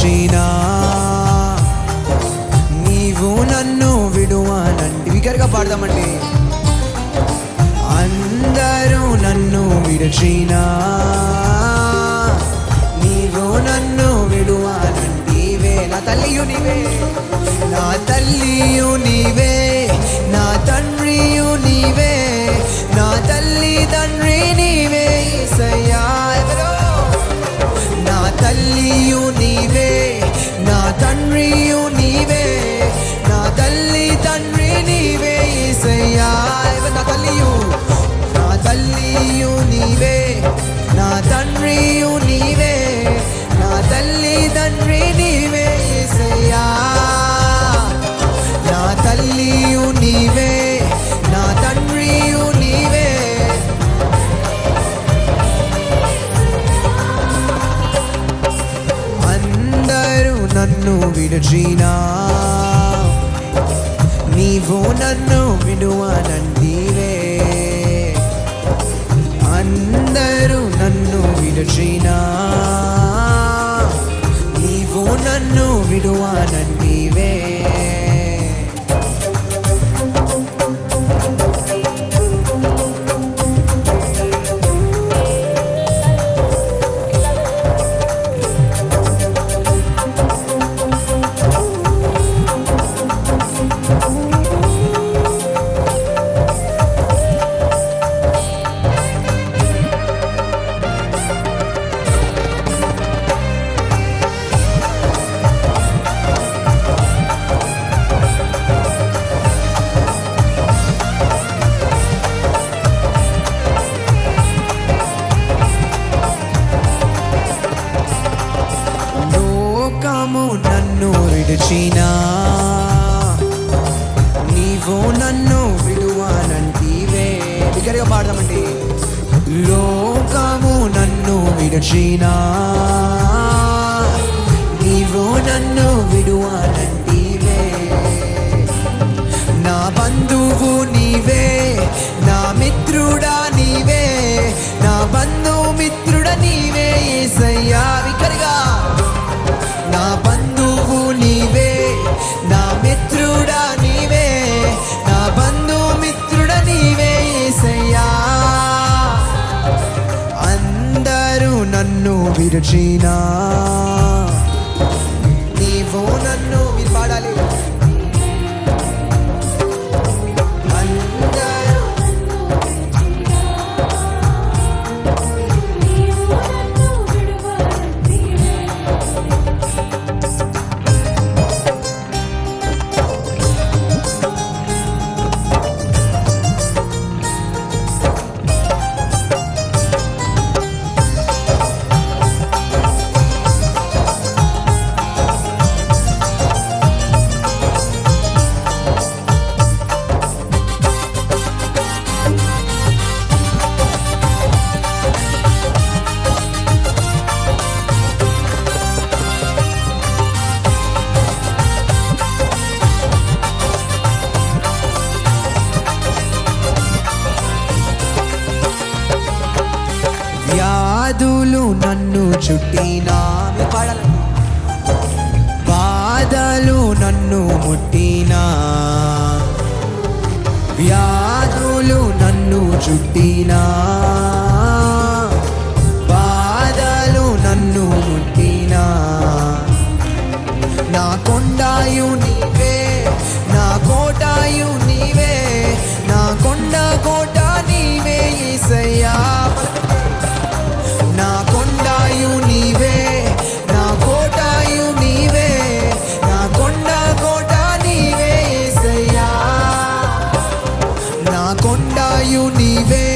విడిచినా నీవు నన్ను విడువానండి. విగరగా పాడదామండి. అందరూ నన్ను విడిచినా నీవు నన్ను విడువానంటివే. నా తల్లియు నీవే, నా తల్లియు నీవే, నా తండ్రియు నీవే, నా తల్లి తండ్రి నీవే యేసయ్యా. నా తల్లియు నీవే, నా తండ్రియు నీవే, నా తల్లి తండ్రి నీవే యేసయ్యా. నా తల్లియు, నా తల్లియు నీవే, నా తండ్రియు నీవే, నా తల్లి తండ్రి నీవే యేసయ్యా. నా తల్లియు నీవే, నా తండ్రియు నీవే. అందరూ నన్ను విడిచినా నీవు నన్ను విడువానంటివే. అందరూ నన్ను విడిచినా నీవు నన్ను విడువానంటివే. నన్ను విడిచినా నీవు నన్ను విడువానంటివే. బిగ్గరగా పాడదామండి. లోకము నన్ను విడిచినా నీవు నన్ను విడువానంటివే. నా బంధువు నీవే, నా మిత్రుడా నీవే, నా బంధుమిత్రుడా నీవే యేసయ్యా. బిగ్గరగా. నా బంధువు నీవే, నా మిత్రుడా నీవే, నా బంధుమిత్రుడా నీవే యేసయ్యా. అందరూ నన్ను విడిచినా నీవు నన్ను, మీరు పాడాలి. వ్యాధులు నన్ను చుట్టినా, బాధలు నన్ను ముట్టినా, వ్యాధులు నన్ను చుట్టినా, బాధలు నన్ను ముట్టినా, నా కొండాయు నీవే, నా కోటాయు నీవే, నా కొండ కోట నీవే యేసయ్యా. నా కొండాయు నీవే, నా కోటాయు నీవే, నా కొండ కోట నీవే యేసయ్యా. నా కొండాయు నీవే,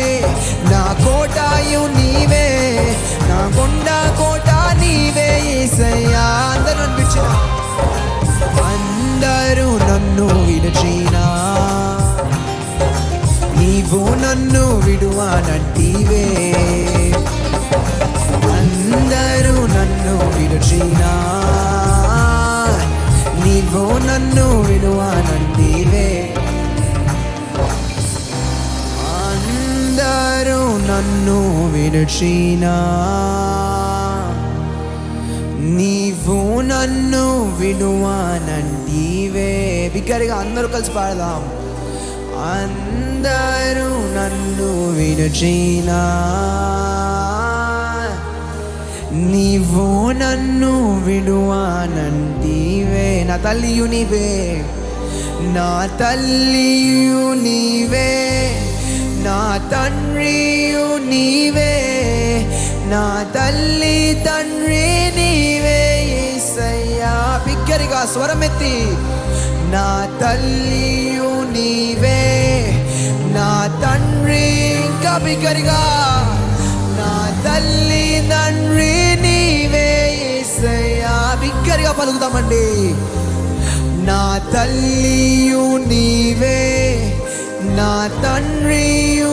నా కోటాయు నీవే, నా కొండ కోట నీవే యేసయ్యా. అందరూ నన్ను విడిచినా నీవు నన్ను విడువానంటివే. అందరూ నన్ను విడిచినా నీవు నన్ను విడువానంటివే. అందరూ నన్ను విడిచినా నీవు నీవు నన్ను విడువానంటివే. బిగ్గరగా అందరూ కలిసి పాడదాం. అందరూ నన్ను విడిచినా నీవు నన్ను విడువానంటివే. నా తల్లియు నీవే, నా తల్లియు నీవే, నా తండ్రియు నీవే, నా తల్లి తండ్రి నీవే యేసయ్యా. బిగ్గరగా స్వరమెత్తి, నా తల్లియు నీవే, నా తండ్రి, ఇంకా బిగ్గరగా, నా తల్లి తండ్రి నీవే యేసయ్యా. బిగ్గరగా పలుకుతామండి. నా తల్లియు నీవే, నా తండ్రియు